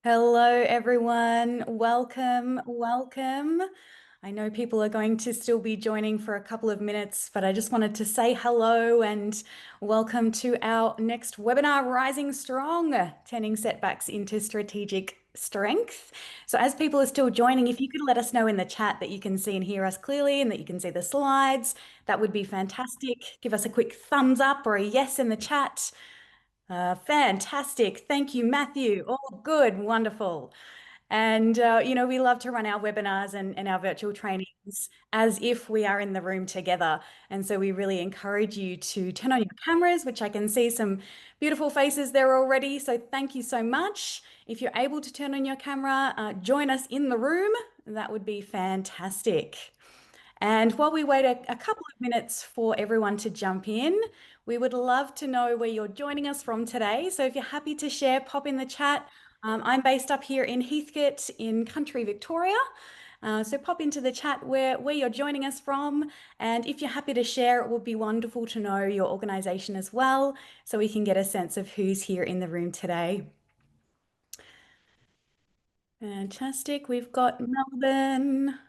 Hello, everyone. Welcome, welcome. I know people are going to still be joining for a couple of minutes, but I just wanted to say hello and welcome to our next webinar, Rising Strong, Turning Setbacks into Strategic Strength. So as people are still joining, if you could let us know in the chat that you can see and hear us clearly and that you can see the slides, that would be fantastic. Give us a quick thumbs up or a yes in the chat. Fantastic. Thank you, Matthew. All good. Wonderful. And, we love to run our webinars and our virtual trainings as if we are in the room together. And so we really encourage you to turn on your cameras, which I can see some beautiful faces there already. So thank you so much. If you're able to turn on your camera, join us in the room. That would be fantastic. And while we wait a couple of minutes for everyone to jump in, we would love to know where you're joining us from today. So if you're happy to share, pop in the chat. I'm based up here in Heathcote in country Victoria. So pop into the chat where you're joining us from. And if you're happy to share, it would be wonderful to know your organisation as well, so we can get a sense of who's here in the room today. Fantastic. We've got Melbourne,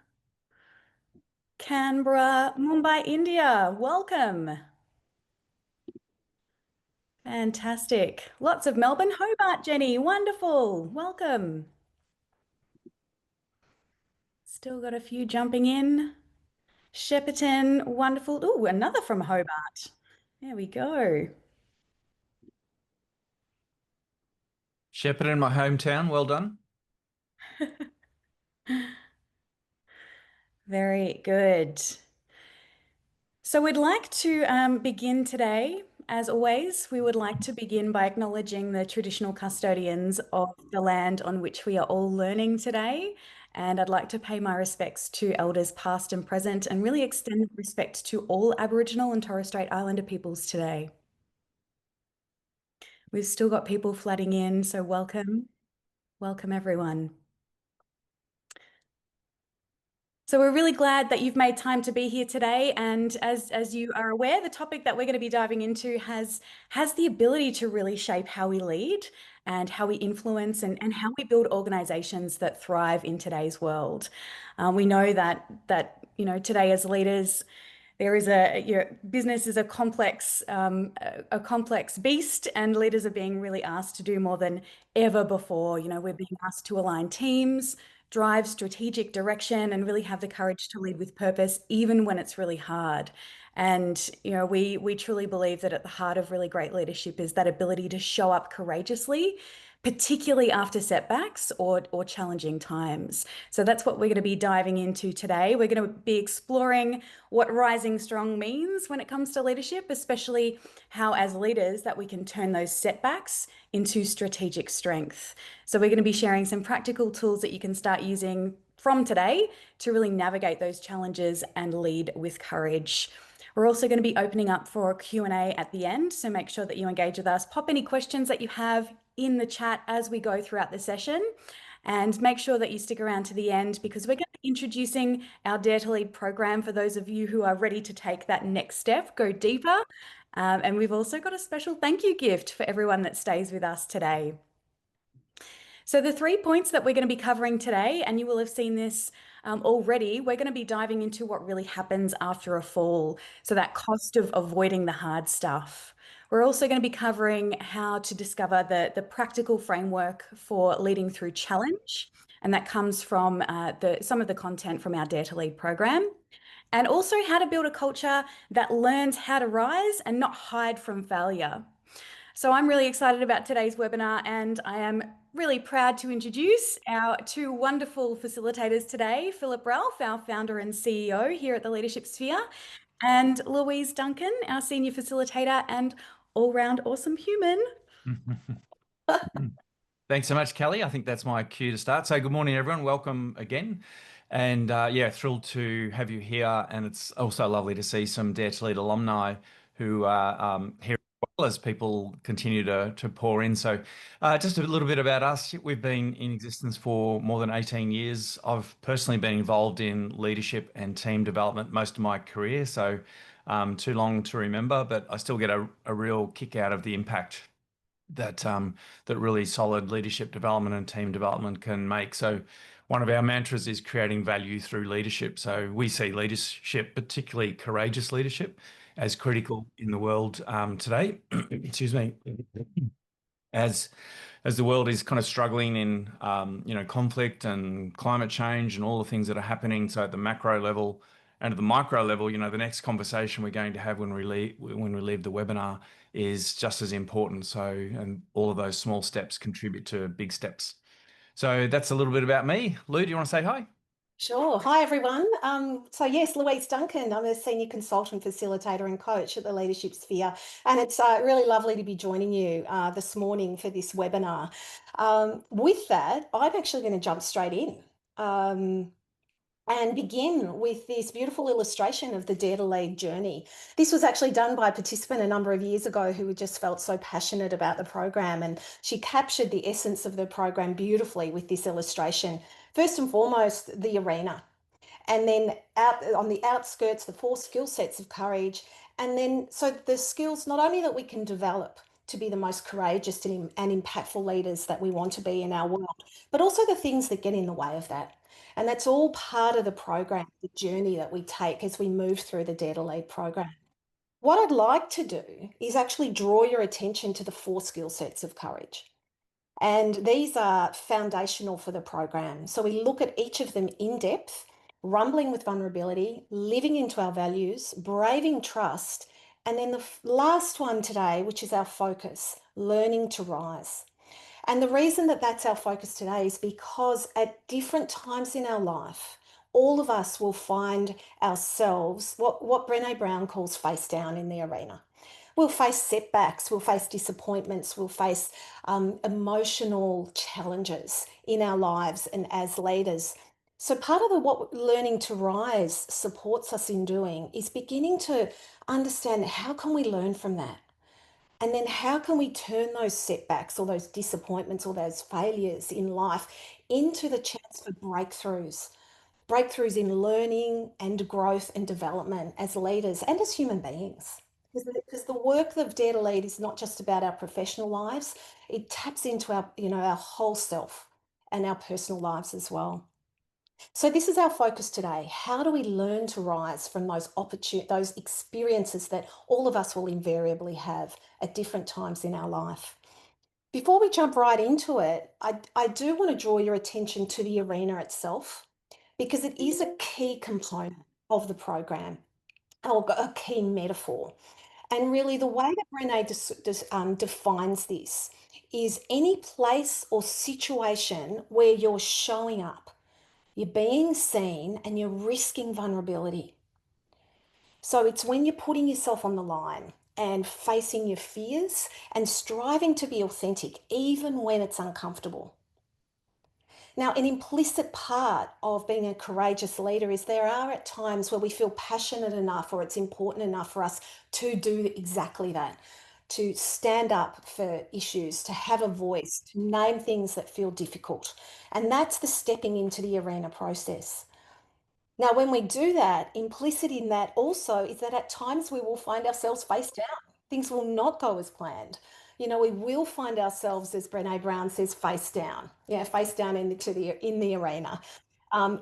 Canberra, Mumbai, India. Welcome. Fantastic. Lots of Melbourne, Hobart, Jenny. Wonderful. Welcome. Still got a few jumping in. Shepparton, wonderful. Oh, another from Hobart. There we go. Shepparton, my hometown. Well done. Very good. So we'd like to begin today. As always, we would like to begin by acknowledging the traditional custodians of the land on which we are all learning today. And I'd like to pay my respects to elders past and present and really extend respect to all Aboriginal and Torres Strait Islander peoples today. We've still got people flooding in, so welcome. Welcome, everyone. So we're really glad that you've made time to be here today. And as you are aware, the topic that we're going to be diving into has the ability to really shape how we lead and how we influence and how we build organizations that thrive in today's world. We know that today as leaders, there is business is a complex beast, and leaders are being really asked to do more than ever before. We're being asked to align teams, drive strategic direction, and really have the courage to lead with purpose, even when it's really hard. And we truly believe that at the heart of really great leadership is that ability to show up courageously, particularly after setbacks or challenging times. So that's what we're going to be diving into today. We're going to be exploring what rising strong means when it comes to leadership, especially how as leaders that we can turn those setbacks into strategic strength. So we're going to be sharing some practical tools that you can start using from today to really navigate those challenges and lead with courage. We're also going to be opening up for a Q&A at the end, so make sure that you engage with us. Pop any questions that you have in the chat as we go throughout the session, and make sure that you stick around to the end because we're going to be introducing our Dare to Lead program for those of you who are ready to take that next step, go deeper. And we've also got a special thank you gift for everyone that stays with us today. So the 3 points that we're going to be covering today, and you will have seen this already, we're going to be diving into what really happens after a fall. So that cost of avoiding the hard stuff. We're also going to be covering how to discover the practical framework for leading through challenge. And that comes from some of the content from our Dare to Lead program. And also how to build a culture that learns how to rise and not hide from failure. So I'm really excited about today's webinar, and I am really proud to introduce our two wonderful facilitators today, Phillip Ralph, our founder and CEO here at the Leadership Sphere, and Louise Duncan, our senior facilitator and all-round awesome human. Thanks so much, Kelly. I think that's my cue to start. So good morning, everyone. Welcome again. And thrilled to have you here. And it's also lovely to see some Dare to Lead alumni who are here as well as people continue to pour in. So just a little bit about us. We've been in existence for more than 18 years. I've personally been involved in leadership and team development most of my career. So too long to remember, but I still get a real kick out of the impact that really solid leadership development and team development can make. So one of our mantras is creating value through leadership. So we see leadership, particularly courageous leadership, as critical in the world today. Excuse me. As as the world is kind of struggling in conflict and climate change and all the things that are happening. So at the macro level and at the micro level, the next conversation we're going to have when we leave the webinar is just as important. So, and all of those small steps contribute to big steps. So that's a little bit about me. Lou, do you want to say hi? Sure. Hi, everyone. Yes, Louise Duncan. I'm a senior consultant, facilitator, and coach at the Leadership Sphere. And it's really lovely to be joining you this morning for this webinar. With that, I'm actually going to jump straight in and begin with this beautiful illustration of the Dare to Lead journey. This was actually done by a participant a number of years ago who just felt so passionate about the program, and she captured the essence of the program beautifully with this illustration. First and foremost, the arena, and then out on the outskirts, the 4 skill sets of courage. And then, so the skills not only that we can develop to be the most courageous and impactful leaders that we want to be in our world, but also the things that get in the way of that. And that's all part of the program, the journey that we take as we move through the Dare to Lead program. What I'd like to do is actually draw your attention to the 4 skill sets of courage. And these are foundational for the program. So we look at each of them in depth, rumbling with vulnerability, living into our values, braving trust, and then the last one today, which is our focus, learning to rise. And the reason that that's our focus today is because at different times in our life, all of us will find ourselves what Brené Brown calls face down in the arena. We'll face setbacks, we'll face disappointments, we'll face emotional challenges in our lives and as leaders. So part of what learning to rise supports us in doing is beginning to understand how can we learn from that? And then how can we turn those setbacks or those disappointments or those failures in life into the chance for breakthroughs? Breakthroughs in learning and growth and development as leaders and as human beings. Because the work of Dare to Lead is not just about our professional lives, it taps into our whole self and our personal lives as well. So this is our focus today. How do we learn to rise from those experiences that all of us will invariably have at different times in our life? Before we jump right into it, I do want to draw your attention to the arena itself because it is a key component of the program, or a key metaphor. And really, the way that Brené defines this is any place or situation where you're showing up, you're being seen, and you're risking vulnerability. So it's when you're putting yourself on the line and facing your fears and striving to be authentic, even when it's uncomfortable. Now, an implicit part of being a courageous leader is there are at times where we feel passionate enough or it's important enough for us to do exactly that, to stand up for issues, to have a voice, to name things that feel difficult. And that's the stepping into the arena process. Now, when we do that, implicit in that also is that at times we will find ourselves face down. Things will not go as planned. We will find ourselves, as Brené Brown says, face down. Yeah, face down in the arena,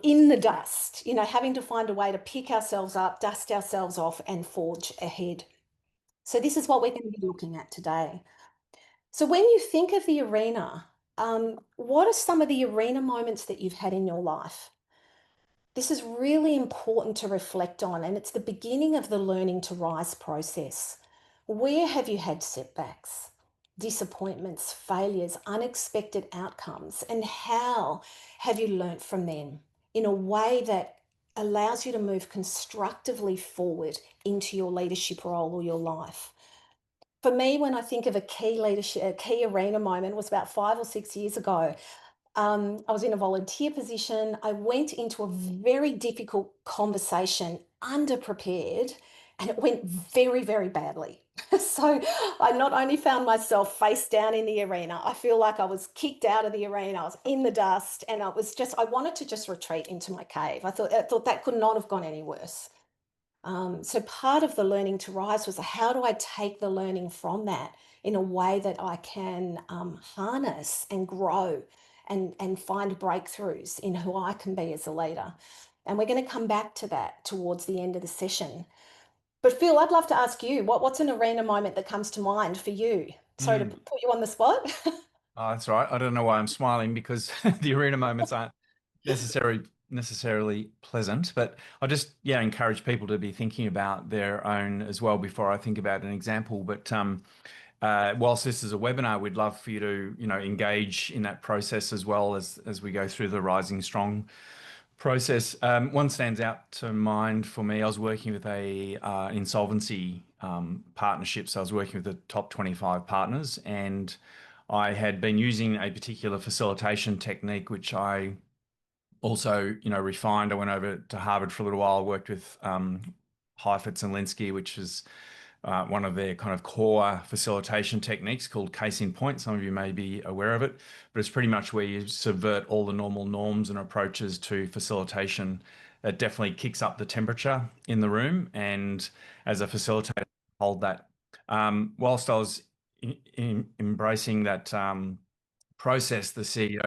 in the dust. Having to find a way to pick ourselves up, dust ourselves off, and forge ahead. So this is what we're going to be looking at today. So when you think of the arena, what are some of the arena moments that you've had in your life? This is really important to reflect on, and it's the beginning of the learning to rise process. Where have you had setbacks, disappointments, failures, unexpected outcomes, and how have you learnt from them in a way that allows you to move constructively forward into your leadership role or your life? For me, when I think of a key arena moment was about 5 or 6 years ago. I was in a volunteer position. I went into a very difficult conversation, underprepared, and it went very, very badly. So I not only found myself face down in the arena, I feel like I was kicked out of the arena. I was in the dust, and I wanted to just retreat into my cave. I thought that could not have gone any worse. So part of the learning to rise was how do I take the learning from that in a way that I can harness and grow and find breakthroughs in who I can be as a leader. And we're going to come back to that towards the end of the session. But Phil, I'd love to ask you, what's an arena moment that comes to mind for you? Sorry to Mm. put you on the spot. Oh, that's right. I don't know why I'm smiling because the arena moments aren't necessarily pleasant, but I just encourage people to be thinking about their own as well before I think about an example. But whilst this is a webinar, we'd love for you to engage in that process as well as we go through the Rising Strong process. One stands out to mind for me. I was working with a insolvency partnership, so I was working with the top 25 partners, and I had been using a particular facilitation technique, which I also, refined. I went over to Harvard for a little while, worked with Heifetz and Linsky, which is one of their kind of core facilitation techniques called case in point. Some of you may be aware of it, but it's pretty much where you subvert all the normal norms and approaches to facilitation. It definitely kicks up the temperature in the room, and as a facilitator, hold that. Whilst I was embracing that process, the CEO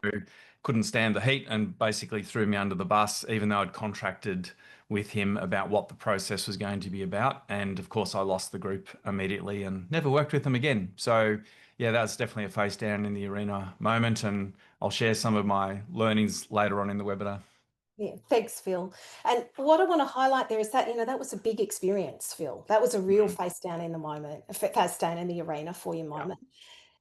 couldn't stand the heat and basically threw me under the bus, even though I'd contracted with him about what the process was going to be about. And of course, I lost the group immediately and never worked with them again. So, yeah, that's definitely a face down in the arena moment. And I'll share some of my learnings later on in the webinar. Yeah, thanks, Phil. And what I want to highlight there is that, that was a big experience, Phil. That was a real face down in the moment, a face down in the arena for your Yeah. moment.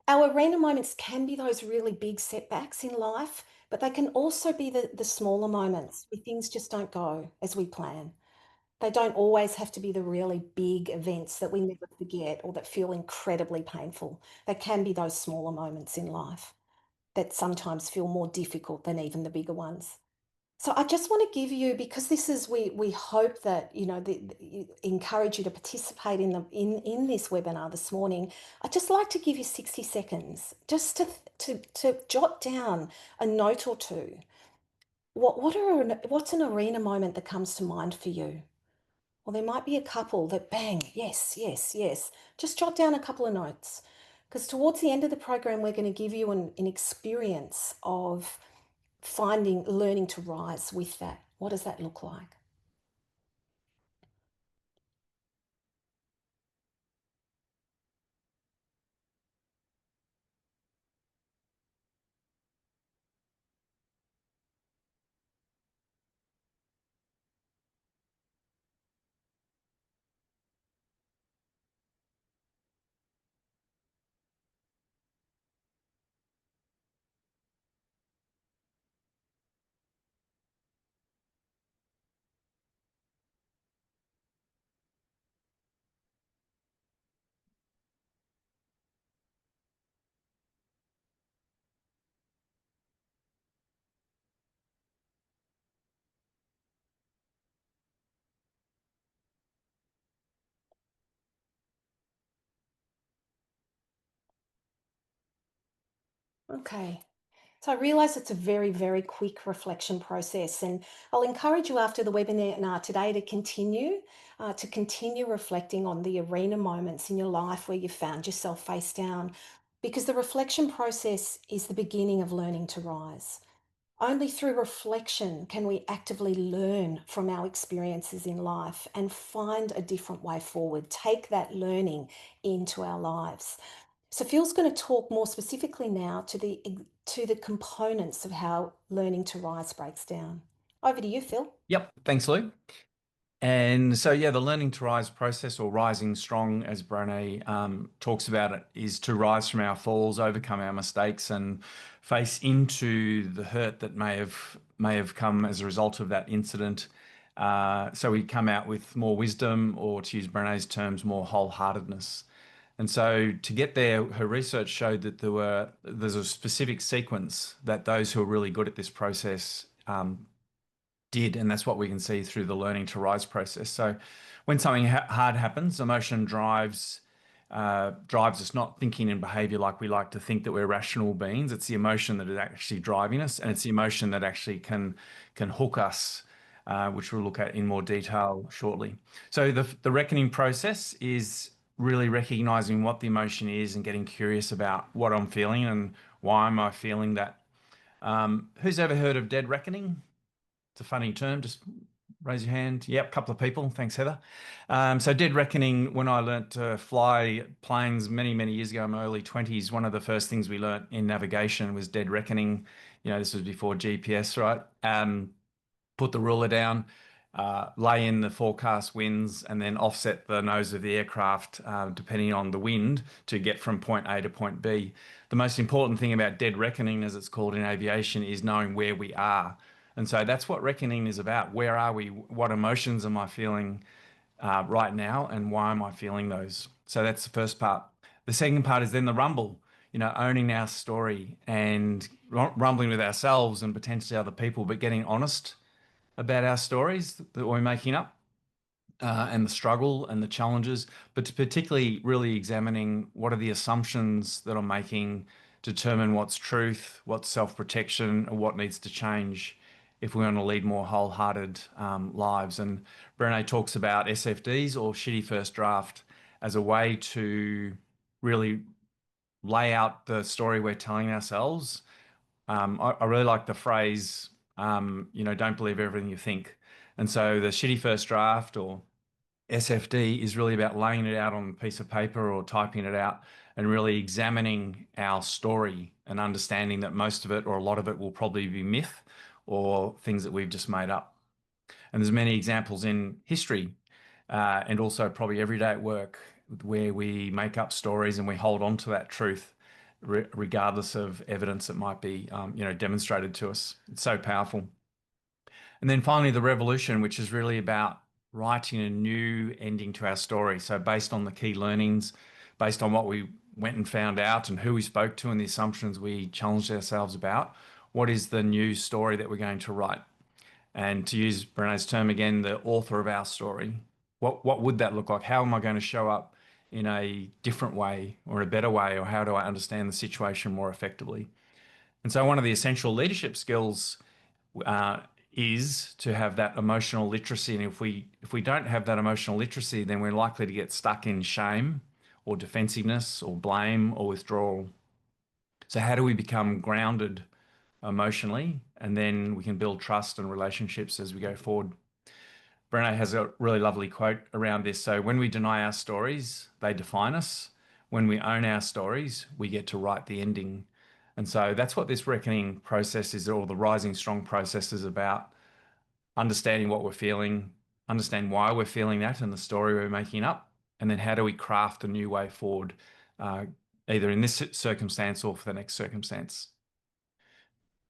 Our arena moments can be those really big setbacks in life, but they can also be the smaller moments where things just don't go as we plan. They don't always have to be the really big events that we never forget or that feel incredibly painful. They can be those smaller moments in life that sometimes feel more difficult than even the bigger ones. So I just want to give you, because this is we hope that encourage you to participate in this webinar this morning. I'd just like to give you 60 seconds just to jot down a note or two. What's an arena moment that comes to mind for you? Well, there might be a couple that bang, yes, yes, yes. Just jot down a couple of notes, because towards the end of the program, we're going to give you an experience of learning to rise with that. What does that look like? Okay. So I realize it's a very, very quick reflection process, and I'll encourage you after the webinar today to continue reflecting on the arena moments in your life where you found yourself face down, because the reflection process is the beginning of learning to rise. Only through reflection can we actively learn from our experiences in life and find a different way forward, take that learning into our lives. So Phil's going to talk more specifically now to the components of how learning to rise breaks down. Over to you, Phil. Yep. Thanks, Lou. And so, yeah, the learning to rise process, or rising strong, as Brené talks about it, is to rise from our falls, overcome our mistakes, and face into the hurt that may have come as a result of that incident. So we come out with more wisdom, or to use Brené's terms, more wholeheartedness. And so to get there, her research showed that there's a specific sequence that those who are really good at this process did, and that's what we can see through the learning to rise process. So when something hard happens, emotion drives us, not thinking and behavior like we like to think that we're rational beings. It's the emotion that is actually driving us, and it's the emotion that actually can hook us which we'll look at in more detail shortly. So the reckoning process is really recognizing what the emotion is and getting curious about what I'm feeling and why am I feeling that. Who's ever heard of dead reckoning? It's a funny term. Just raise your hand. Yep, a couple of people. Thanks, Heather. So dead reckoning, when I learnt to fly planes many, many years ago in my early 20s, one of the first things we learnt in navigation was dead reckoning. This was before GPS, right? Put the ruler down, lay in the forecast winds, and then offset the nose of the aircraft, depending on the wind, to get from point A to point B. The most important thing about dead reckoning, as it's called in aviation, is knowing where we are. And so that's what reckoning is about. Where are we? What emotions am I feeling right now? And why am I feeling those? So that's the first part. The second part is then the rumble, owning our story and rumbling with ourselves and potentially other people, but getting honest about our stories that we're making up, and the struggle and the challenges, but particularly really examining what are the assumptions that I'm making, determine what's truth, what's self-protection, and what needs to change if we want to lead more wholehearted lives. And Brené talks about SFDs, or shitty first draft, as a way to really lay out the story we're telling ourselves. I really like the phrase, don't believe everything you think. And so the shitty first draft, or SFD, is really about laying it out on a piece of paper or typing it out and really examining our story and understanding that most of it, or a lot of it, will probably be myth or things that we've just made up. And there's many examples in history, and also probably every day at work, where we make up stories and we hold on to that truth regardless of evidence that might be demonstrated to us. It's so powerful. And then finally, the revolution, which is really about writing a new ending to our story. So based on the key learnings, based on what we went and found out and who we spoke to and the assumptions we challenged ourselves about, what is the new story that we're going to write? And to use Brené's term again, the author of our story, what would that look like? How am I going to show up in a different way or a better way? Or how do I understand the situation more effectively? And so one of the essential leadership skills uh, is to have that emotional literacy. And if we don't have that emotional literacy, then we're likely to get stuck in shame or defensiveness or blame or withdrawal. So how do we become grounded emotionally, and then we can build trust and relationships as we go forward? Brené has a really lovely quote around this. So when we deny our stories, they define us. When we own our stories, we get to write the ending. And so that's what this reckoning process is, or the rising strong process, is about: understanding what we're feeling, understand why we're feeling that and the story we're making up, and then how do we craft a new way forward, uh, either in this circumstance or for the next circumstance.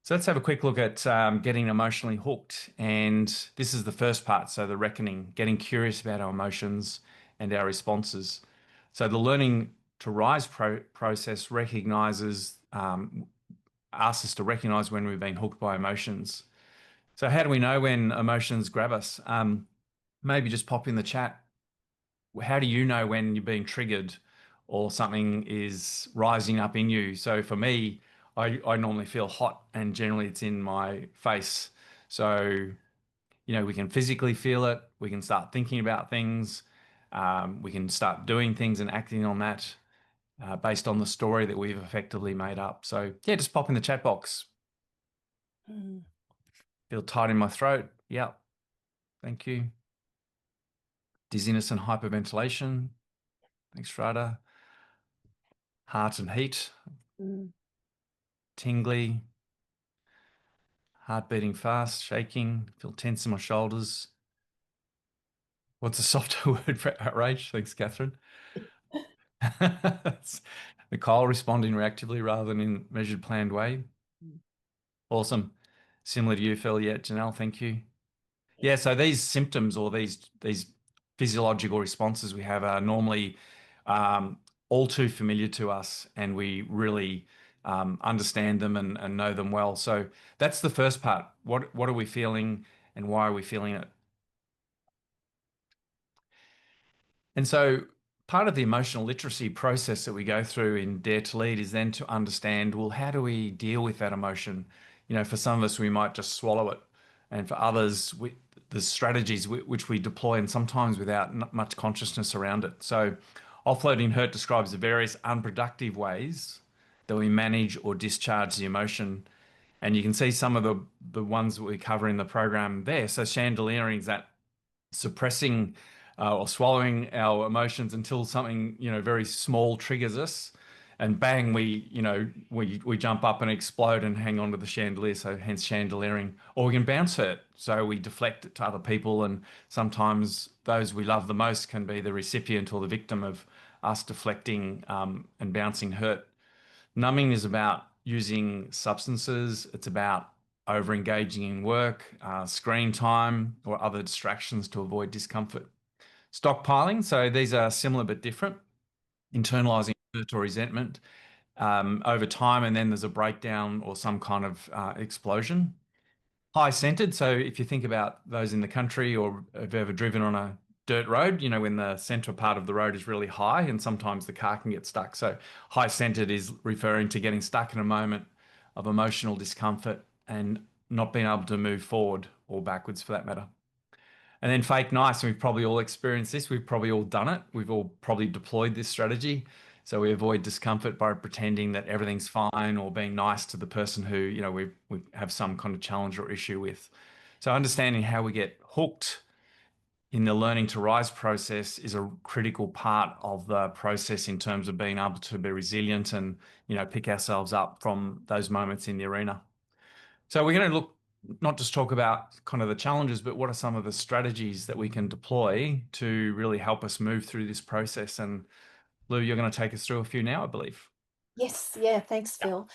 So let's have a quick look at getting emotionally hooked. And this is the first part. So the reckoning, getting curious about our emotions and our responses. So the learning to rise process recognizes, asks us to recognize when we've been hooked by emotions. So how do we know when emotions grab us? Maybe just pop in the chat. How do you know when you're being triggered or something is rising up in you? So for me, I normally feel hot, and generally it's in my face. So, we can physically feel it. We can start thinking about things. We can start doing things and acting on that based on the story that we've effectively made up. So yeah, just pop in the chat box. Feel tight in my throat. Yeah. Thank you. Dizziness and hyperventilation. Thanks, Strada. Heart and heat. Tingly. Heart beating fast, shaking. Feel tense in my shoulders. What's a softer word for outrage? Thanks, Catherine. Nicole responding reactively rather than in measured, planned way. Awesome. Similar to you, Phil. Yeah, Janelle, thank you. Yeah, so these symptoms, or these physiological responses we have, are normally all too familiar to us, and we really understand them and know them well. So that's the first part. What are we feeling, and why are we feeling it? And so part of the emotional literacy process that we go through in Dare to Lead is then to understand, well, how do we deal with that emotion? For some of us, we might just swallow it. And for others, the strategies which we deploy, and sometimes without much consciousness around it. So offloading hurt describes the various unproductive ways that we manage or discharge the emotion. And you can see some of the ones that we cover in the program there. So chandeliering is that suppressing or swallowing our emotions until something, very small triggers us, and bang, we jump up and explode and hang on to the chandelier. So hence chandeliering. Or we can bounce hurt, so we deflect it to other people, and sometimes those we love the most can be the recipient or the victim of us deflecting and bouncing hurt. Numbing is about using substances. It's about over engaging in work, screen time, or other distractions to avoid discomfort. Stockpiling, so these are similar but different. Internalizing hurt or resentment over time, and then there's a breakdown or some kind of explosion. High centered, so if you think about those in the country or have ever driven on a dirt road, when the center part of the road is really high and sometimes the car can get stuck. So high centered is referring to getting stuck in a moment of emotional discomfort and not being able to move forward or backwards for that matter. And then fake nice, and we've probably all experienced this. We've probably all done it. We've all probably deployed this strategy. So we avoid discomfort by pretending that everything's fine or being nice to the person who, we have some kind of challenge or issue with. So understanding how we get hooked in the learning to rise process is a critical part of the process in terms of being able to be resilient and, pick ourselves up from those moments in the arena. So we're going to look, not just talk about kind of the challenges, but what are some of the strategies that we can deploy to really help us move through this process. And Lou, you're going to take us through a few now, I believe. Yes, yeah, thanks, Phil.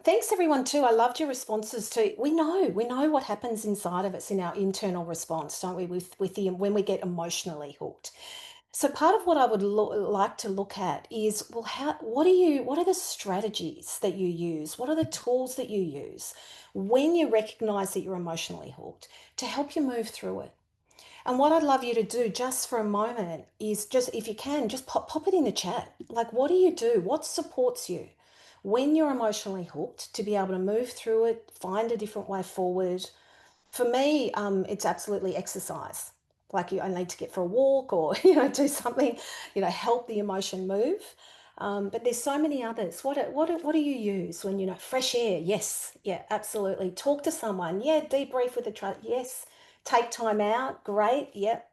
Thanks everyone too. I loved your responses too. We know what happens inside of us in our internal response, don't we? When we get emotionally hooked. So part of what I would like to look at is, well, what are the strategies that you use? What are the tools that you use when you recognize that you're emotionally hooked to help you move through it? And what I'd love you to do just for a moment is just, if you can, just pop it in the chat. Like, what do you do? What supports you when you're emotionally hooked to be able to move through it, find a different way forward? For me, it's absolutely exercise. Like, I need to get for a walk or, do something, help the emotion move. But there's so many others. What do you use when, fresh air? Yes. Yeah, absolutely. Talk to someone. Yeah. Debrief with a trust. Yes. Take time out. Great. Yep.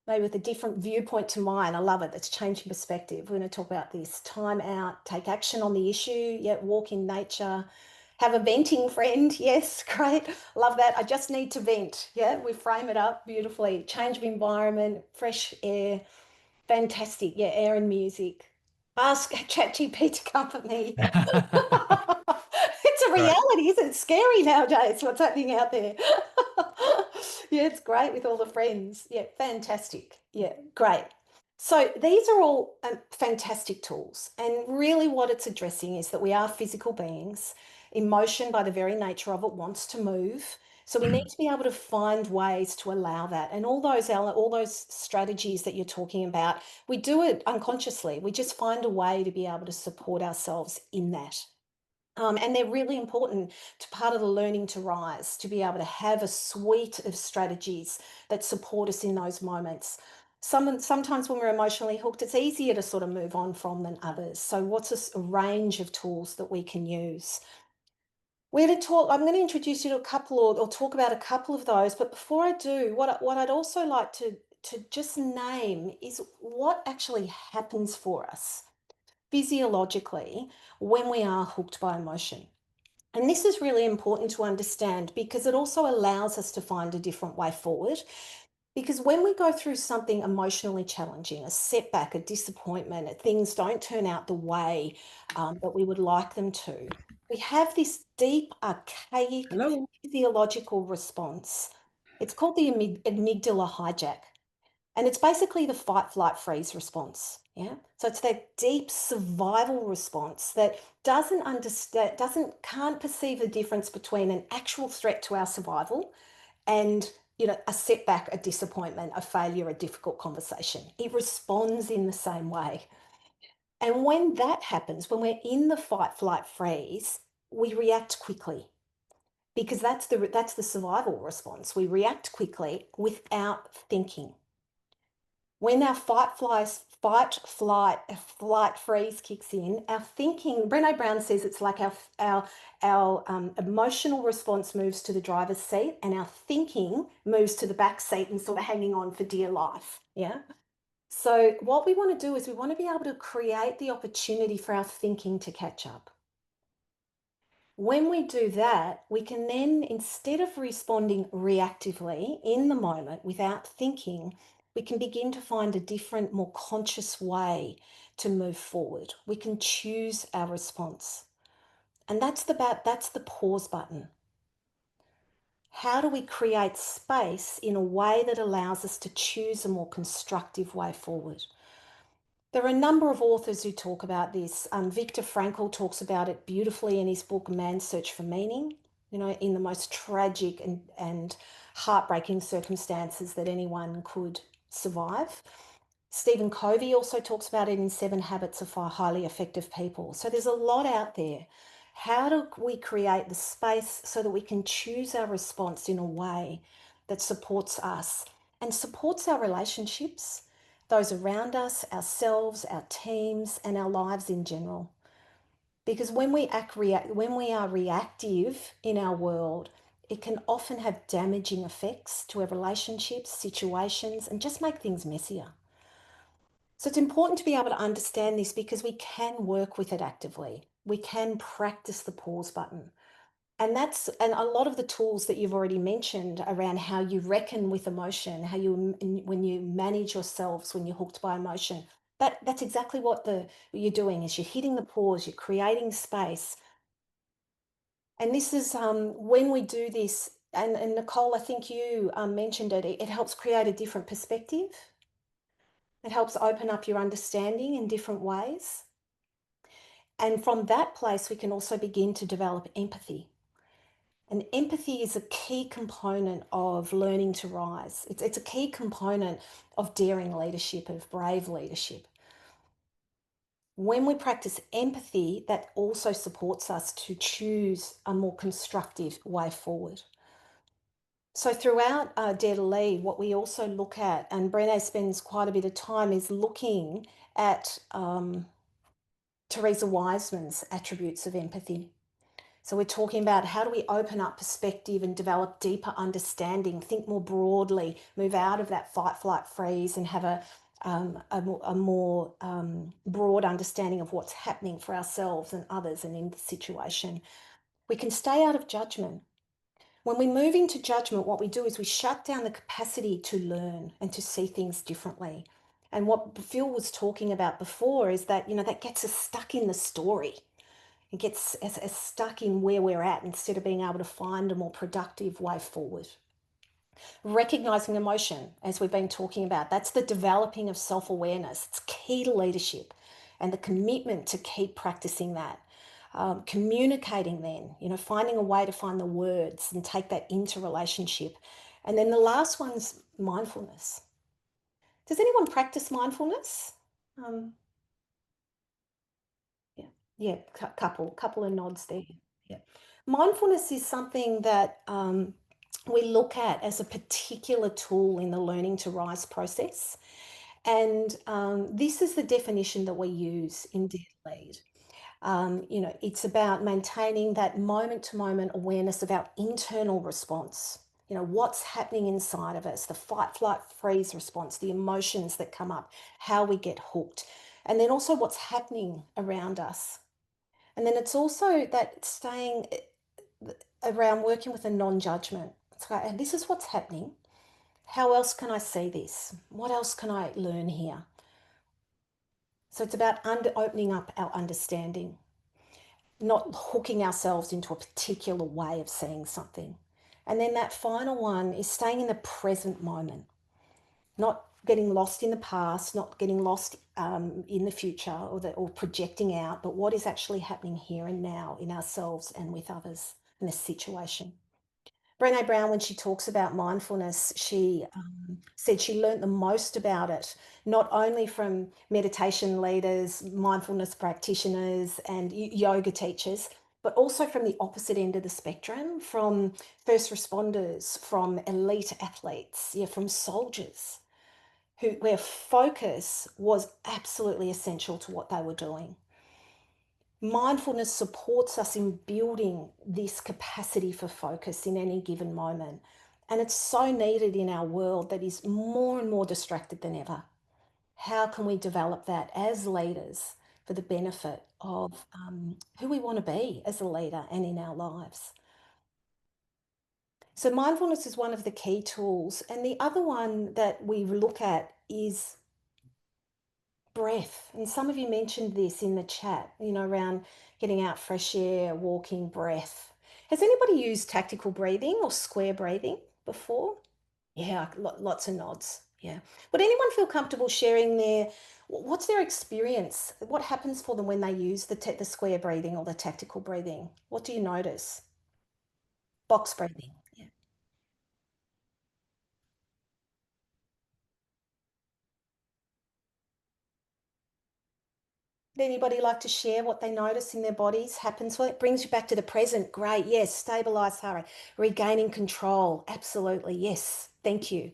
Maybe with a different viewpoint to mine. I love it. It's changing perspective. We're going to talk about this. Time out, take action on the issue. Yeah, walk in nature. Have a venting friend. Yes, great. Love that. I just need to vent. Yeah, we frame it up beautifully. Change of environment, fresh air. Fantastic. Yeah, air and music. Ask ChatGPT to comfort me. It's a Right. reality, isn't it? It's scary nowadays, what's happening out there. Yeah, it's great with all the friends. Yeah, fantastic. Yeah, great. So these are all fantastic tools. And really what it's addressing is that we are physical beings. Emotion, by the very nature of it, wants to move. So we need to be able to find ways to allow that. And all those strategies that you're talking about, we do it unconsciously. We just find a way to be able to support ourselves in that. And they're really important to part of the learning to rise, to be able to have a suite of strategies that support us in those moments. Sometimes when we're emotionally hooked, it's easier to sort of move on from than others. So what's a range of tools that we can use? I'm going to introduce you to a couple or talk about a couple of those. But before I do, what I'd also like to just name is what actually happens for us physiologically when we are hooked by emotion. And this is really important to understand because it also allows us to find a different way forward. Because when we go through something emotionally challenging, a setback, a disappointment, things don't turn out the way that we would like them to, we have this deep, archaic Hello. physiological response. It's called the amygdala hijack. And it's basically the fight, flight, freeze response. Yeah. So it's that deep survival response that doesn't understand, can't perceive the difference between an actual threat to our survival and, a setback, a disappointment, a failure, a difficult conversation. It responds in the same way. And when that happens, when we're in the fight, flight, freeze, we react quickly because that's the survival response. We react quickly without thinking. When our flight, freeze kicks in, our thinking, Brené Brown says it's like our emotional response moves to the driver's seat and our thinking moves to the back seat and sort of hanging on for dear life. Yeah. So what we want to do is we want to be able to create the opportunity for our thinking to catch up. When we do that, we can then, instead of responding reactively in the moment without thinking, we can begin to find a different, more conscious way to move forward. We can choose our response. And that's the pause button. How do we create space in a way that allows us to choose a more constructive way forward? There are a number of authors who talk about this. Viktor Frankl talks about it beautifully in his book, Man's Search for Meaning, in the most tragic and heartbreaking circumstances that anyone could survive. Stephen Covey also talks about it in 7 Habits of Highly Effective People. So there's a lot out there. How do we create the space so that we can choose our response in a way that supports us and supports our relationships, those around us, ourselves, our teams, and our lives in general? Because when we are reactive in our world, it can often have damaging effects to our relationships, situations, and just make things messier. So it's important to be able to understand this because we can work with it actively. We can practice the pause button. And a lot of the tools that you've already mentioned around how you reckon with emotion, when you manage yourselves when you're hooked by emotion, that's exactly what you're doing is you're hitting the pause, you're creating space. And this is when we do this, and Nicole, I think you mentioned it helps create a different perspective. It helps open up your understanding in different ways. And from that place, we can also begin to develop empathy. And empathy is a key component of learning to rise. It's a key component of daring leadership, of brave leadership. When we practice empathy, that also supports us to choose a more constructive way forward. So throughout Dare to Lead, what we also look at, and Brené spends quite a bit of time, is looking at Theresa Wiseman's attributes of empathy. So we're talking about how do we open up perspective and develop deeper understanding, think more broadly, move out of that fight, flight, freeze, and have a more broad understanding of what's happening for ourselves and others and in the situation. We can stay out of judgment. When we move into judgment, what we do is we shut down the capacity to learn and to see things differently. And what Phil was talking about before is that, that gets us stuck in the story. It gets us stuck in where we're at instead of being able to find a more productive way forward. Recognizing emotion, as we've been talking about, that's the developing of self-awareness. It's key to leadership and the commitment to keep practicing that. Communicating then, finding a way to find the words and take that into relationship. And then the last one's mindfulness. Does anyone practice mindfulness? Yeah, couple of nods there. Yeah. Mindfulness is something that we look at as a particular tool in the learning to rise process. And this is the definition that we use in Dare to Lead. It's about maintaining that moment-to-moment awareness of our internal response. What's happening inside of us, the fight, flight, freeze response, the emotions that come up, how we get hooked, and then also what's happening around us. And then it's also that staying around working with a non-judgment. It's like, this is what's happening. How else can I see this? What else can I learn here? So it's about opening up our understanding, not hooking ourselves into a particular way of seeing something. And then that final one is staying in the present moment, not getting lost in the past, not getting lost in the future or projecting out, but what is actually happening here and now in ourselves and with others in this situation. Brené Brown, when she talks about mindfulness, she said she learned the most about it, not only from meditation leaders, mindfulness practitioners, and yoga teachers, but also from the opposite end of the spectrum, from first responders, from elite athletes, yeah, from soldiers where focus was absolutely essential to what they were doing. Mindfulness supports us in building this capacity for focus in any given moment. And it's so needed in our world that is more and more distracted than ever. How can we develop that as leaders for the benefit of who we want to be as a leader and in our lives? So, mindfulness is one of the key tools. And the other one that we look at is breath. And some of you mentioned this in the chat, around getting out fresh air, walking, breath. Has anybody used tactical breathing or square breathing before? Yeah, lots of nods. Yeah. Would anyone feel comfortable sharing what's their experience? What happens for them when they use the square breathing or the tactical breathing? What do you notice? Box breathing. Yeah. Would anybody like to share what they notice in their bodies happens? Well, it brings you back to the present. Great. Yes. Stabilize, Harry. Regaining control. Absolutely. Yes. Thank you.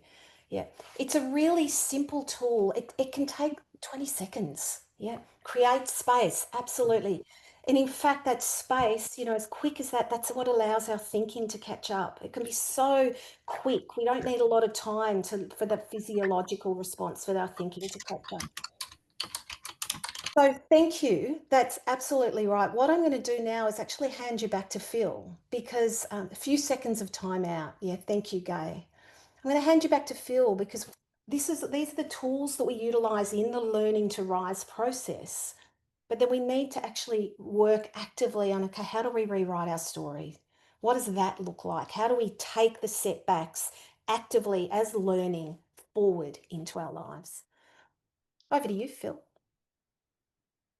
Yeah. It's a really simple tool. It can take 20 seconds. Yeah. Create space. Absolutely. And in fact, that space, as quick as that, that's what allows our thinking to catch up. It can be so quick. We don't need a lot of time for the physiological response for our thinking to catch up. So thank you. That's absolutely right. What I'm going to do now is actually hand you back to Phil because a few seconds of time out. Yeah, thank you, Gay. I'm going to hand you back to Phil because these are the tools that we utilize in the learning to rise process. But then we need to actually work actively on, okay, how do we rewrite our story? What does that look like? How do we take the setbacks actively as learning forward into our lives? Over to you, Phil.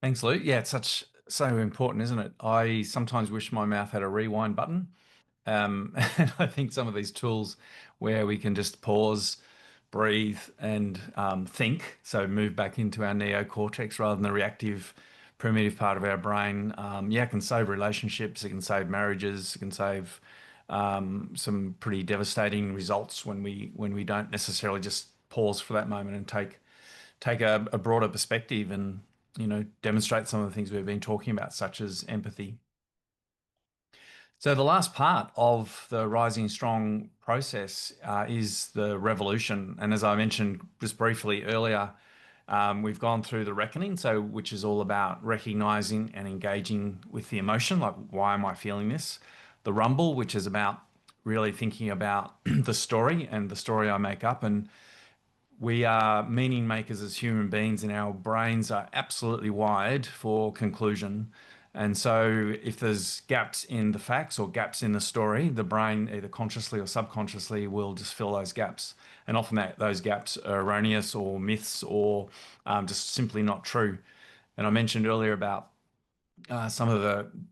Thanks, Lou. Yeah, it's so important, isn't it? I sometimes wish my mouth had a rewind button. And I think some of these tools where we can just pause, breathe, and think, so move back into our neocortex rather than the reactive, primitive part of our brain. Yeah, it can save relationships, it can save marriages, it can save some pretty devastating results when we don't necessarily just pause for that moment and take a broader perspective and demonstrate some of the things we've been talking about, such as empathy. So the last part of the Rising Strong process is the revolution. And as I mentioned just briefly earlier, we've gone through the reckoning, which is all about recognizing and engaging with the emotion, like why am I feeling this? The rumble, which is about really thinking about the story and the story I make up. And we are meaning makers as human beings, and our brains are absolutely wired for conclusion. And so, if there's gaps in the facts or gaps in the story, the brain, either consciously or subconsciously, will just fill those gaps. And often those gaps are erroneous or myths or just simply not true. And I mentioned earlier about some of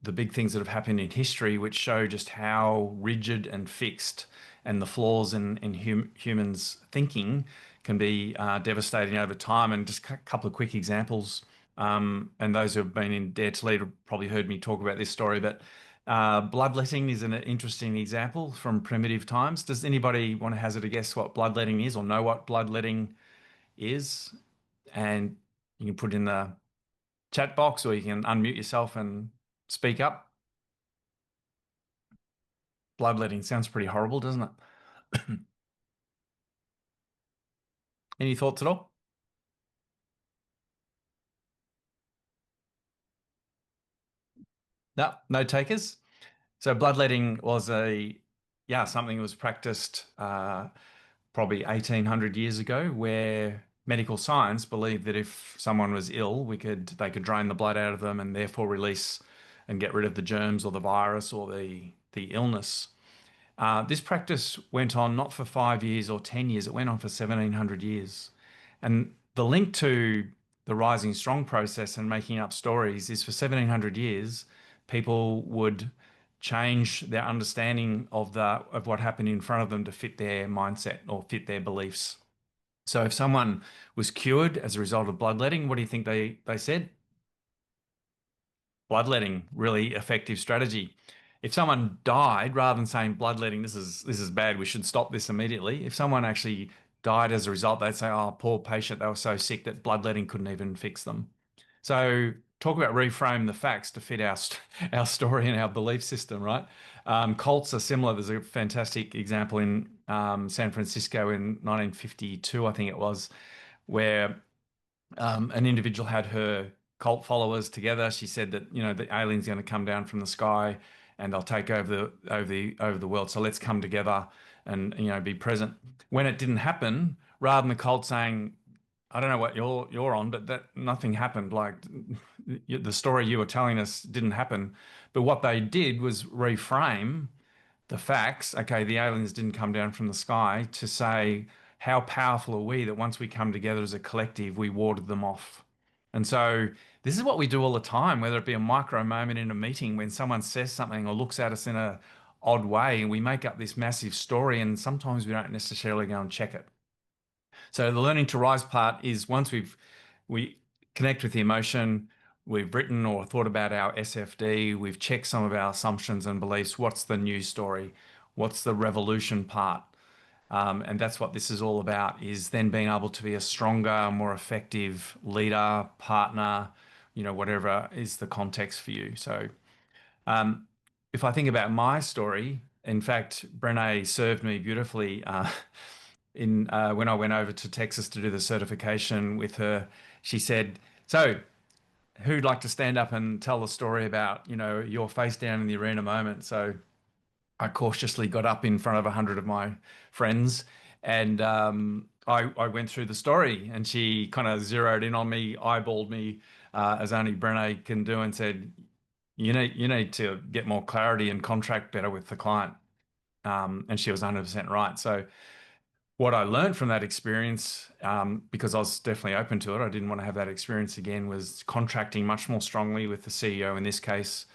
the big things that have happened in history, which show just how rigid and fixed and the flaws in humans' thinking can be devastating over time. And just a couple of quick examples. And those who have been in Dare to Lead have probably heard me talk about this story, but bloodletting is an interesting example from primitive times. Does anybody want to hazard a guess what bloodletting is or know what bloodletting is? And you can put in the chat box or you can unmute yourself and speak up. Bloodletting sounds pretty horrible, doesn't it? Any thoughts at all? No, no takers. So bloodletting was something that was practiced probably 1800 years ago, where medical science believed that if someone was ill, they could drain the blood out of them and therefore release and get rid of the germs or the virus or the illness. This practice went on not for 5 years or 10 years, it went on for 1700 years. And the link to the Rising Strong process and making up stories is for 1700 years, people would change their understanding of what happened in front of them to fit their mindset or fit their beliefs. So if someone was cured as a result of bloodletting, what do you think they said? bloodletting, really effective strategy. If someone died, rather than saying bloodletting, this is bad, we should stop this immediately. If someone actually died as a result, they'd say, oh, poor patient, they were so sick that bloodletting couldn't even fix them. So talk about reframe the facts to fit our story and our belief system, right? Cults are similar. There's a fantastic example in San Francisco in 1952, I think it was, where an individual had her cult followers together. She said that the alien's going to come down from the sky and they'll take over the world. So let's come together and be present. When it didn't happen, rather than the cult saying, I don't know what you're on, but that nothing happened. Like the story you were telling us didn't happen. But what they did was reframe the facts. Okay, the aliens didn't come down from the sky, to say, how powerful are we that once we come together as a collective, we warded them off. And so this is what we do all the time, whether it be a micro moment in a meeting when someone says something or looks at us in a odd way, and we make up this massive story, and sometimes we don't necessarily go and check it. So the learning to rise part is once we connect with the emotion, we've written or thought about our SFD, we've checked some of our assumptions and beliefs. What's the news story? What's the revolution part? And that's what this is all about, is then being able to be a stronger, more effective leader, partner, whatever is the context for you. So if I think about my story, in fact, Brené served me beautifully in when I went over to Texas to do the certification with her. She said, "So, who'd like to stand up and tell the story about, your face down in the arena moment?" So I cautiously got up in front of 100 of my friends and I went through the story, and she kind of zeroed in on me, eyeballed me as only Brené can do, and said, you need to get more clarity and contract better with the client. And she was 100% right. So what I learned from that experience, because I was definitely open to it, I didn't want to have that experience again, was contracting much more strongly with the CEO in this case,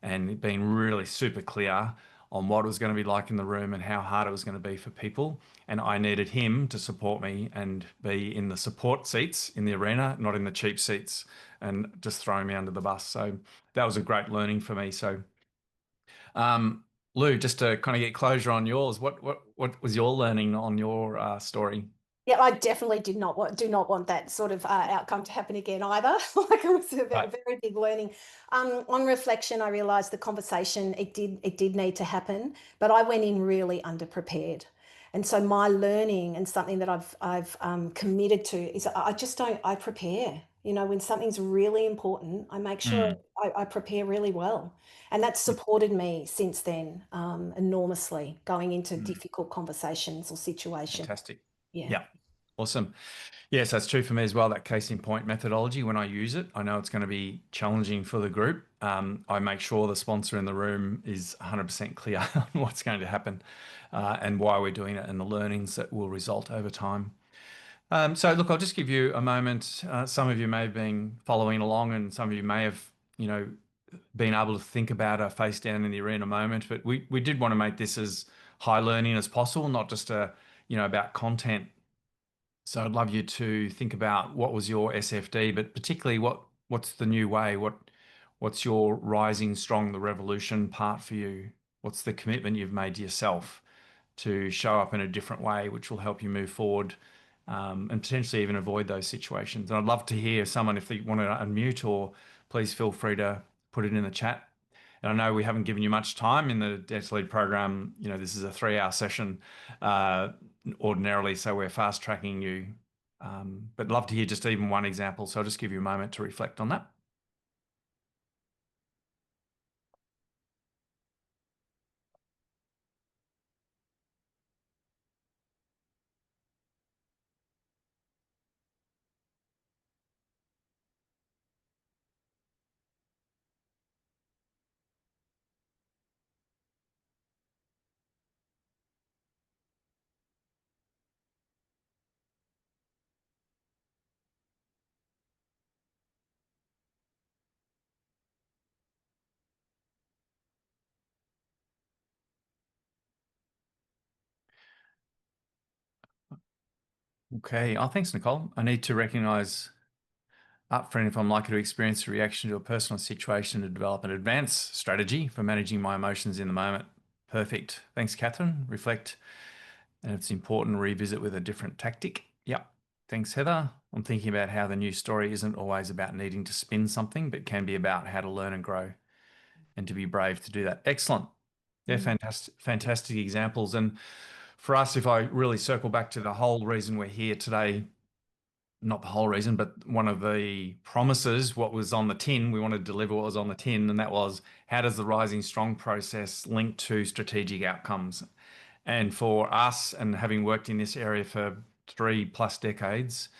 and being really super clear on what it was going to be like in the room and how hard it was going to be for people. And I needed him to support me and be in the support seats in the arena, not in the cheap seats, and just throwing me under the bus. So that was a great learning for me. So um, Lou, just to kind of get closure on yours, what was your learning on your story? Yeah, I definitely do not want that sort of outcome to happen again either. Like it was a Right. very big learning. On reflection, I realised the conversation, it did need to happen, but I went in really underprepared. And so my learning, and something that I've committed to, is I just don't, I prepare. When something's really important, I make sure Mm, I prepare really well. And that's supported me since then, enormously, going into mm, difficult conversations or situations. fantastic. Yeah. Yeah. Awesome. Yes, that's true for me as well. That case in point methodology, when I use it, I know it's going to be challenging for the group. I make sure the sponsor in the room is 100% clear on what's going to happen and why we're doing it, and the learnings that will result over time. So, look, I'll just give you a moment. Some of you may have been following along, and some of you may have, been able to think about a face down in the arena moment. But we did want to make this as high learning as possible, not just about content. So I'd love you to think about what was your SFD, but particularly what's the new way? What's your rising strong, the revolution part for you? What's the commitment you've made to yourself to show up in a different way, which will help you move forward and potentially even avoid those situations? And I'd love to hear someone, if they want to unmute, or please feel free to put it in the chat. And I know we haven't given you much time in the Dare to Lead program. This is a 3-hour session ordinarily, so we're fast tracking you. But love to hear just even one example. So I'll just give you a moment to reflect on that. Okay. Oh, thanks, Nicole. I need to recognize up for, and if I'm likely to experience a reaction to a personal situation, to develop an advanced strategy for managing my emotions in the moment. Perfect. Thanks, Catherine. Reflect, and it's important to revisit with a different tactic. Yep. Thanks, Heather. I'm thinking about how the new story isn't always about needing to spin something, but can be about how to learn and grow and to be brave to do that. Excellent. Yeah, fantastic examples. And for us, if I really circle back to the whole reason we're here today, not the whole reason, but one of the promises, what was on the tin, we wanted to deliver what was on the tin, and that was, how does the Rising Strong process link to strategic outcomes? And for us, and having worked in this area for 3+ decades,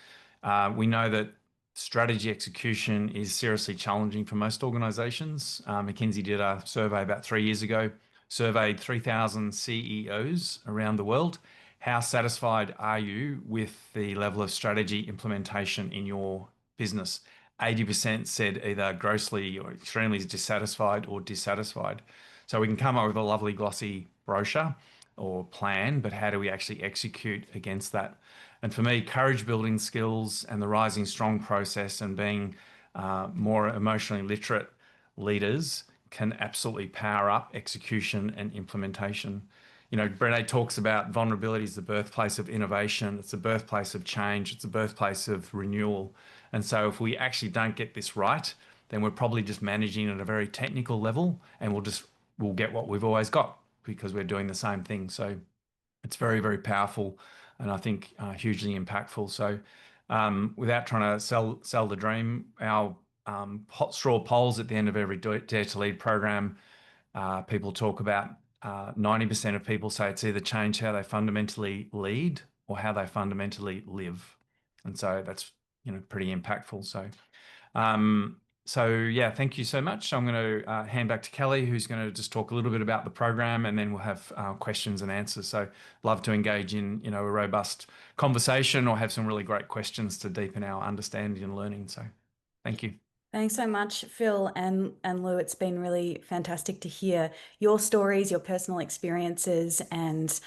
we know that strategy execution is seriously challenging for most organizations. McKinsey did a survey about 3 years ago, surveyed 3,000 CEOs around the world. How satisfied are you with the level of strategy implementation in your business? 80% said either grossly or extremely dissatisfied or dissatisfied. So we can come up with a lovely glossy brochure or plan, but how do we actually execute against that? And for me, courage building skills and the Rising Strong process and being more emotionally literate leaders can absolutely power up execution and implementation. You know, Brené talks about vulnerability as the birthplace of innovation. It's the birthplace of change. It's the birthplace of renewal. And so if we actually don't get this right, then we're probably just managing at a very technical level, and we'll get what we've always got because we're doing the same thing. So it's very, very powerful, and I think hugely impactful. So without trying to sell the dream, our hot straw polls at the end of every Dare to Lead program, people talk about 90% of people say it's either change how they fundamentally lead or how they fundamentally live. And so that's, pretty impactful. So yeah, thank you so much. I'm going to hand back to Kelly, who's going to just talk a little bit about the program, and then we'll have questions and answers. So love to engage in, a robust conversation or have some really great questions to deepen our understanding and learning. So thank you. Thanks so much, Phil and Lou. It's been really fantastic to hear your stories, your personal experiences, and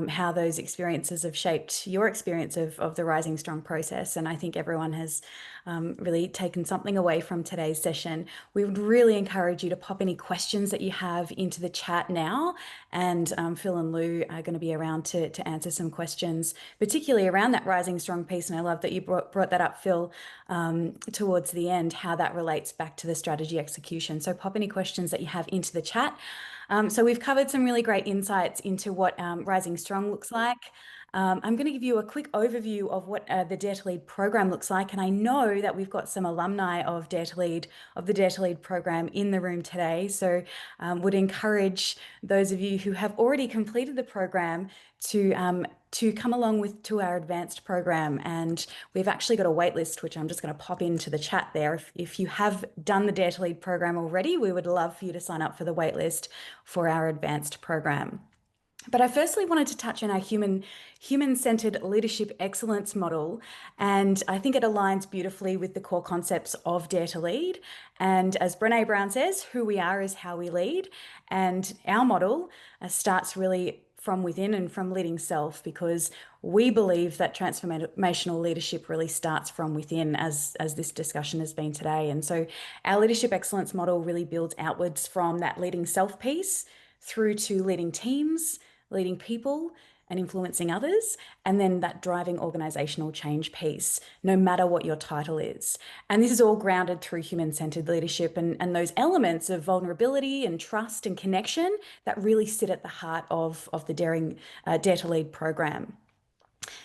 how those experiences have shaped your experience of the Rising Strong process. And I think everyone has really taken something away from today's session. We would really encourage you to pop any questions that you have into the chat now. And Phil and Lou are going to be around to answer some questions, particularly around that Rising Strong piece. And I love that you brought that up, Phil, towards the end, how that relates back to the strategy execution. So pop any questions that you have into the chat. So we've covered some really great insights into what Rising Strong looks like. I'm going to give you a quick overview of what the Dare to Lead program looks like. And I know that we've got some alumni of the Dare to Lead program in the room today. So would encourage those of you who have already completed the program to come along to our advanced program. And we've actually got a wait list, which I'm just going to pop into the chat there. If you have done the Dare to Lead program already, we would love for you to sign up for the wait list for our advanced program. But I firstly wanted to touch on our human-centered leadership excellence model, and I think it aligns beautifully with the core concepts of Dare to Lead. And as Brené Brown says, who we are is how we lead. And our model starts really from within and from leading self, because we believe that transformational leadership really starts from within, as this discussion has been today. And so our leadership excellence model really builds outwards from that leading self piece through to leading teams, leading people, and influencing others, and then that driving organizational change piece, no matter what your title is. And this is all grounded through human-centered leadership and those elements of vulnerability and trust and connection that really sit at the heart of the Dare to Lead program.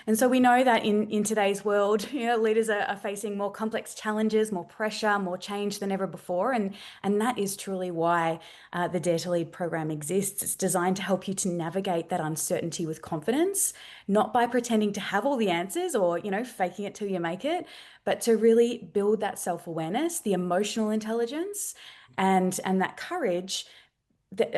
And so we know that in today's world, leaders are facing more complex challenges, more pressure, more change than ever before. And that is truly why the Dare to Lead program exists. It's designed to help you to navigate that uncertainty with confidence, not by pretending to have all the answers or, faking it till you make it, but to really build that self-awareness, the emotional intelligence, and that courage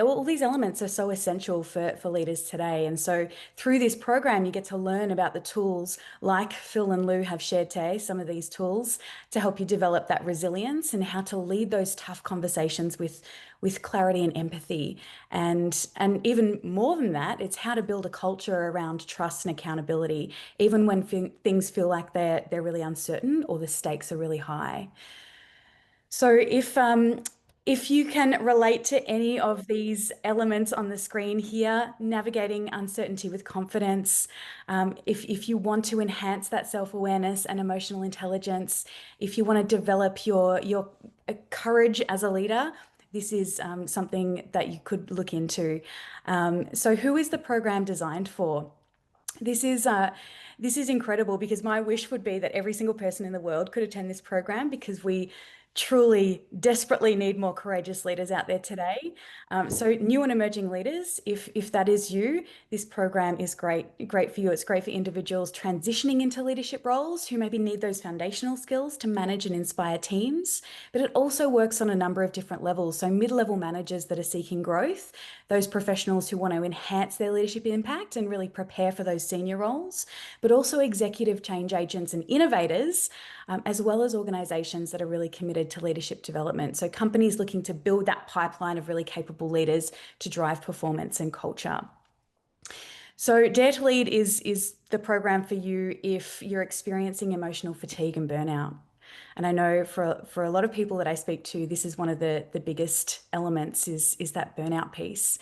all these elements are so essential for leaders today. And so through this program, you get to learn about the tools like Phil and Lou have shared today, some of these tools to help you develop that resilience and how to lead those tough conversations with clarity and empathy. And even more than that, it's how to build a culture around trust and accountability, even when things feel like they're really uncertain or the stakes are really high. So if you can relate to any of these elements on the screen here, navigating uncertainty with confidence, if you want to enhance that self-awareness and emotional intelligence, if you want to develop your courage as a leader, this is something that you could look into. So who is the program designed for? This is incredible because my wish would be that every single person in the world could attend this program because we truly desperately need more courageous leaders out there today. So new and emerging leaders, if that is you, this program is great for you. It's great for individuals transitioning into leadership roles who maybe need those foundational skills to manage and inspire teams. But it also works on a number of different levels. So mid-level managers that are seeking growth, those professionals who want to enhance their leadership impact and really prepare for those senior roles, but also executive change agents and innovators, as well as organizations that are really committed to leadership development. So companies looking to build that pipeline of really capable leaders to drive performance and culture. So Dare to Lead is the program for you if you're experiencing emotional fatigue and burnout. And I know for a lot of people that I speak to, this is one of the biggest elements is that burnout piece.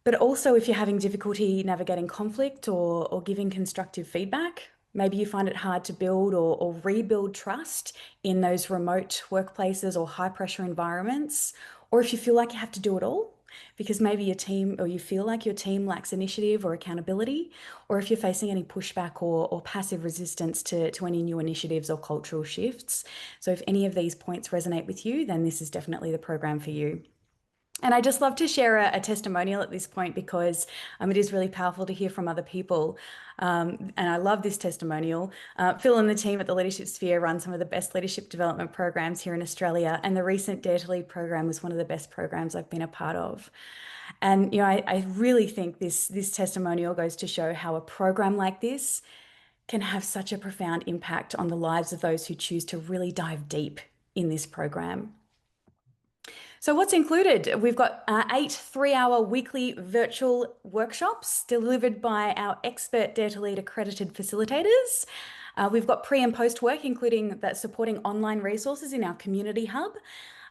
But also if you're having difficulty navigating conflict or giving constructive feedback, maybe you find it hard to build or rebuild trust in those remote workplaces or high pressure environments, or if you feel like you have to do it all because maybe your team or you feel like your team lacks initiative or accountability, or if you're facing any pushback or passive resistance to any new initiatives or cultural shifts. So if any of these points resonate with you, then this is definitely the program for you. And I just love to share a testimonial at this point because it is really powerful to hear from other people. And I love this testimonial. Phil and the team at the Leadership Sphere run some of the best leadership development programs here in Australia. And the recent Dare to Lead program was one of the best programs I've been a part of. And, I really think this testimonial goes to show how a program like this can have such a profound impact on the lives of those who choose to really dive deep in this program. So what's included? We've got 8 3-hour weekly virtual workshops delivered by our expert Dare to Lead accredited facilitators. We've got pre and post work, including that supporting online resources in our community hub.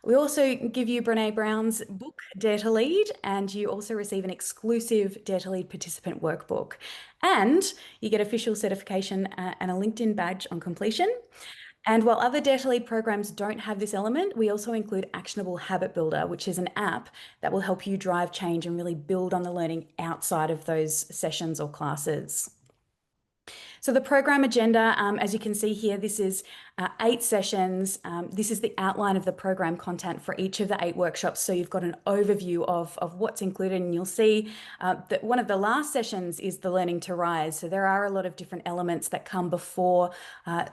We also give you Brene Brown's book, Dare to Lead, and you also receive an exclusive Dare to Lead participant workbook. And you get official certification and a LinkedIn badge on completion. And while other Dare to Lead programs don't have this element, we also include Actionable Habit Builder, which is an app that will help you drive change and really build on the learning outside of those sessions or classes. So the program agenda, as you can see here, this is 8 sessions. This is the outline of the program content for each of the 8 workshops. So you've got an overview of what's included, and you'll see that one of the last sessions is the Learning to Rise. So there are a lot of different elements that come before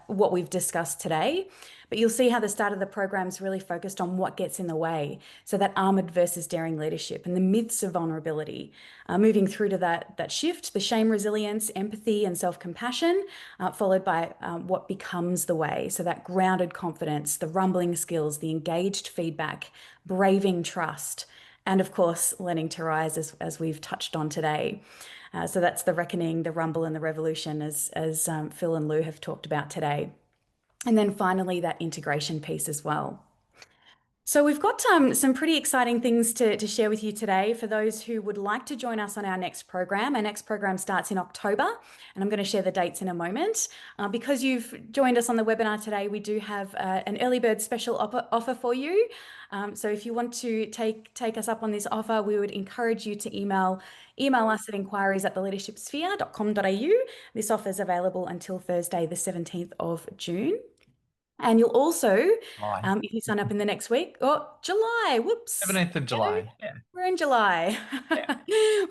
what we've discussed today. But you'll see how the start of the program is really focused on what gets in the way. So that armored versus daring leadership and the myths of vulnerability. Moving through to that shift, the shame, resilience, empathy, and self-compassion, followed by what becomes the way. So that grounded confidence, the rumbling skills, the engaged feedback, braving trust, and of course, learning to rise as we've touched on today. So that's the reckoning, the rumble, and the revolution as Phil and Lou have talked about today. And then finally, that integration piece as well. So we've got some pretty exciting things to share with you today for those who would like to join us on our next program. Our next program starts in October, and I'm going to share the dates in a moment. Because you've joined us on the webinar today, we do have an early bird special offer for you. So if you want to take us up on this offer, we would encourage you to email us at inquiries@theleadershipsphere.com.au. This offer is available until Thursday, the 17th of June. And you'll also, July. if you sign up in the next week, or July, whoops. 17th of July. Yeah. We're in July. Yeah.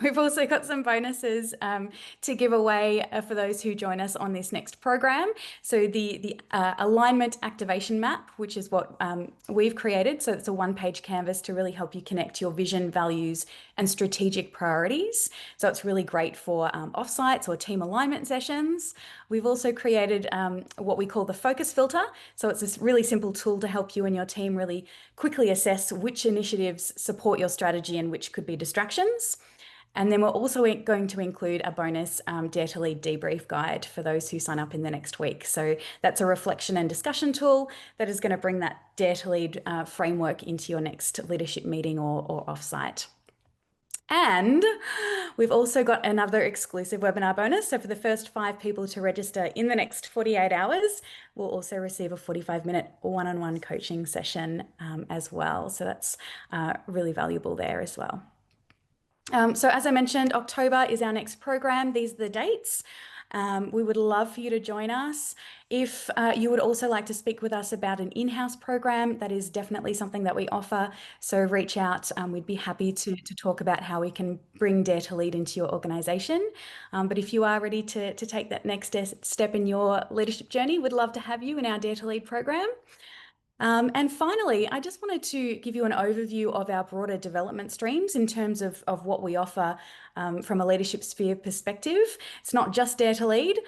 We've also got some bonuses to give away for those who join us on this next program. So the alignment activation map, which is what we've created. So it's a one-page canvas to really help you connect your vision, values, and strategic priorities. So it's really great for offsites or team alignment sessions. We've also created what we call the focus filter. So it's this really simple tool to help you and your team really quickly assess which initiatives support your strategy and which could be distractions. And then we're also going to include a bonus Dare to Lead debrief guide for those who sign up in the next week. So that's a reflection and discussion tool that is going to bring that Dare to Lead framework into your next leadership meeting or offsite. And we've also got another exclusive webinar bonus. So for the first 5 people to register in the next 48 hours, we'll also receive a 45-minute one-on-one coaching session as well. So that's really valuable there as well. So as I mentioned, October is our next program. These are the dates. We would love for you to join us. If you would also like to speak with us about an in-house program, that is definitely something that we offer. So reach out. We'd be happy to talk about how we can bring Dare to Lead into your organization. But if you are ready to take that next step in your leadership journey, we'd love to have you in our Dare to Lead program. And finally, I just wanted to give you an overview of our broader development streams in terms of what we offer from a leadership sphere perspective. It's not just Dare to Lead.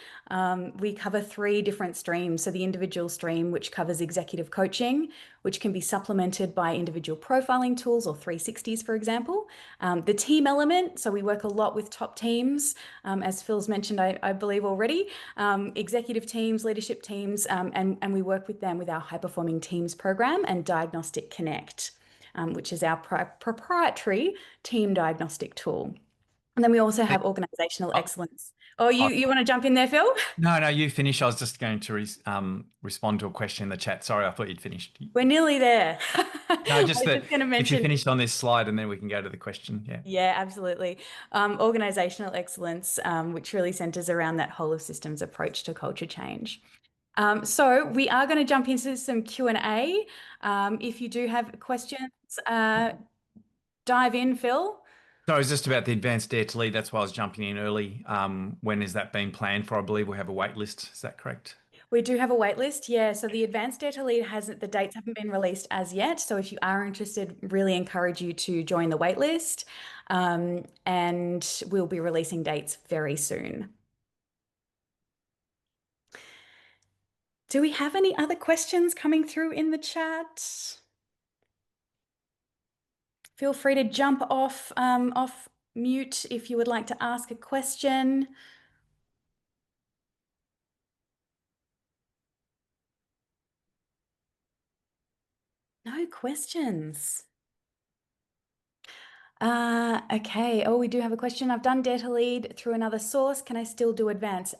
We cover 3 different streams. So the individual stream, which covers executive coaching, which can be supplemented by individual profiling tools or 360s, for example. The team element, so we work a lot with top teams, as Phil's mentioned, I believe already, executive teams, leadership teams, and we work with them with our high-performing teams program and Diagnostic Connect, which is our proprietary team diagnostic tool. And then we also have organisational excellence. Oh, you want to jump in there, Phil? No, you finish. I was just going to respond to a question in the chat. Sorry, I thought you'd finished. We're nearly there. No, just I was that just going to if mention. you finished on this slide and then we can go to the question. Yeah. Yeah, absolutely. Organisational excellence, which really centres around that whole of systems approach to culture change. So we are going to jump into some Q&A. If you do have questions, dive in, Phil. So it's just about the advanced Dare to Lead. That's why I was jumping in early. When is that being planned for? I believe we have a wait list. Is that correct? We do have a wait list, yeah. So the advanced Dare to Lead the dates haven't been released as yet. So if you are interested, really encourage you to join the wait list. And we'll be releasing dates very soon. Do we have any other questions coming through in the chat? Feel free to jump off mute if you would like to ask a question. No questions. Okay. Oh, we do have a question. I've done Dare to Lead through another source. Can I still do advance?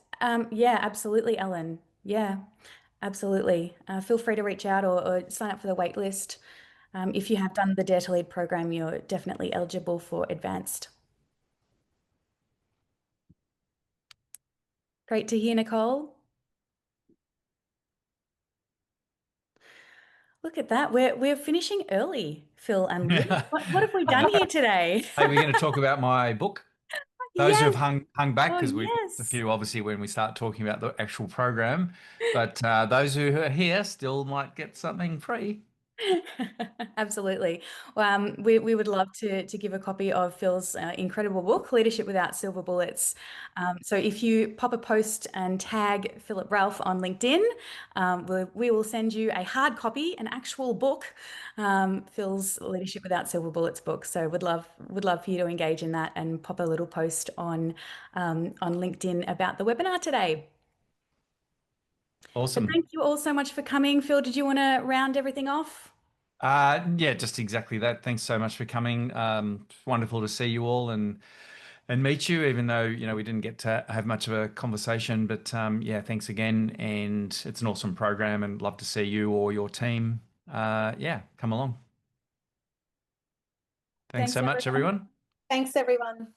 Yeah, absolutely, Ellen. Yeah, absolutely. Feel free to reach out or sign up for the wait list. If you have done the Dare to Lead program, you're definitely eligible for advanced. Great to hear, Nicole. Look at that. We're finishing early, Phil and Liz. What have we done here today? Hey, we're going to talk about my book. Those who have hung back, Oh, because we've got a few obviously when we start talking about the actual program, but those who are here still might get something free. Absolutely. We would love to give a copy of Phil's incredible book, Leadership Without Silver Bullets. So if you pop a post and tag Phillip Ralph on LinkedIn, we will send you a hard copy, an actual book, Phil's Leadership Without Silver Bullets book. So would love for you to engage in that and pop a little post on LinkedIn about the webinar today. Awesome. So thank you all so much for coming. Phil, did you want to round everything off? Yeah, just exactly that. Thanks so much for coming. It's wonderful to see you all and meet you, even though we didn't get to have much of a conversation. But yeah, thanks again, and it's an awesome program, and love to see you or your team. Yeah, come along. Thanks so much, everyone. Thanks, everyone.